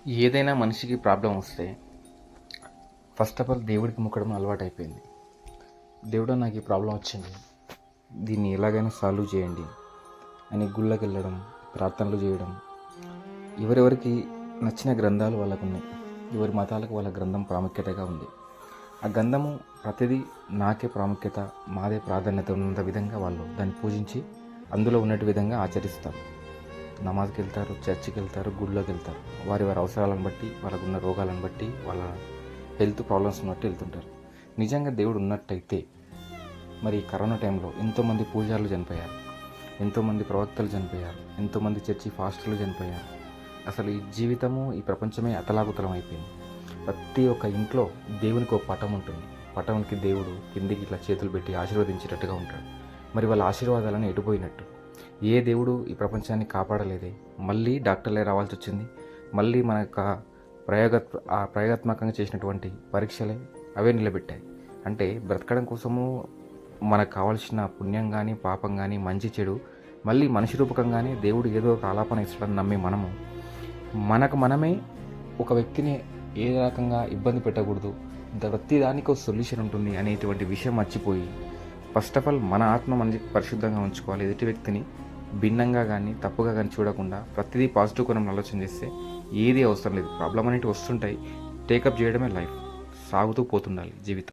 ఏదైనా మనిషికి ప్రాబ్లం వస్తే ఫస్ట్ ఆఫ్ ఆల్ దేవుడికి మొక్కడం అలవాటు అయిపోయింది. దేవుడు నాకు ఈ ప్రాబ్లం వచ్చింది, దీన్ని ఎలాగైనా సాల్వ్ చేయండి అని గుళ్ళకి వెళ్ళడం, ప్రార్థనలు చేయడం. ఎవరెవరికి నచ్చిన గ్రంథాలు వాళ్ళకు ఉన్నాయి. ఎవరి మతాలకు వాళ్ళ గ్రంథం ప్రాముఖ్యతగా ఉంది. ఆ గ్రంథము ప్రతిదీ నాకే ప్రాముఖ్యత, మాదే ప్రాధాన్యత ఉన్నంత విధంగా వాళ్ళు దాన్ని పూజించి అందులో ఉన్నట్టు విధంగా ఆచరిస్తారు. నమాజ్కి వెళ్తారు, చర్చికి వెళ్తారు, గుళ్ళోకి వెళ్తారు. వారి వారి అవసరాలను బట్టి, వాళ్ళకున్న రోగాలను బట్టి, వాళ్ళ హెల్త్ ప్రాబ్లమ్స్ని బట్టి వెళ్తుంటారు. నిజంగా దేవుడు ఉన్నట్టయితే మరి కరోనా టైంలో ఎంతోమంది పూజారులు చనిపోయారు, ఎంతోమంది ప్రవక్తలు చనిపోయారు, ఎంతోమంది చర్చి ఫాస్టర్లు చనిపోయారు. అసలు ఈ జీవితము, ఈ ప్రపంచమే అతలాకుతలం అయిపోయింది. ప్రతి ఒక్క ఇంట్లో దేవునికి ఒక పటం ఉంటుంది. పటంకి దేవుడు కిందికి ఇట్లా చేతులు పెట్టి ఆశీర్వదించేటట్టుగా ఉంటాడు. మరి వాళ్ళ ఆశీర్వాదాలను ఎటుపోయినట్టు? ఏ దేవుడు ఈ ప్రపంచాన్ని కాపాడలేదే, మళ్ళీ డాక్టర్లే రావాల్సి వచ్చింది. మళ్ళీ మన యొక్క ప్రయోగాత్మకంగా చేసినటువంటి పరీక్షలే అవే నిలబెట్టాయి. అంటే బ్రతకడం కోసము మనకు కావాల్సిన పుణ్యం కానీ, పాపం కానీ, మంచి చెడు మళ్ళీ మనిషి రూపకంగానే దేవుడు ఏదో ఒక ఆలాపన ఇస్తాడని నమ్మి మనకు మనమే ఒక వ్యక్తిని ఏ రకంగా ఇబ్బంది పెట్టకూడదు, ప్రతి దానికి ఒక సొల్యూషన్ ఉంటుంది అనేటువంటి విషయం మర్చిపోయి ఫస్ట్ ఆఫ్ ఆల్ మన ఆత్మ మనకి పరిశుద్ధంగా ఉంచుకోవాలి. ఎదుటి వ్యక్తిని భిన్నంగా కానీ, తప్పుగా కానీ చూడకుండా ప్రతిదీ పాజిటివ్ కోణంలో ఆలోచన చేస్తే ఏది అవసరం లేదు. ప్రాబ్లం అనేవి వస్తుంటాయి, టేకప్ చేయడమే లైఫ్. సాగుతూ పోతుండాలి జీవితం.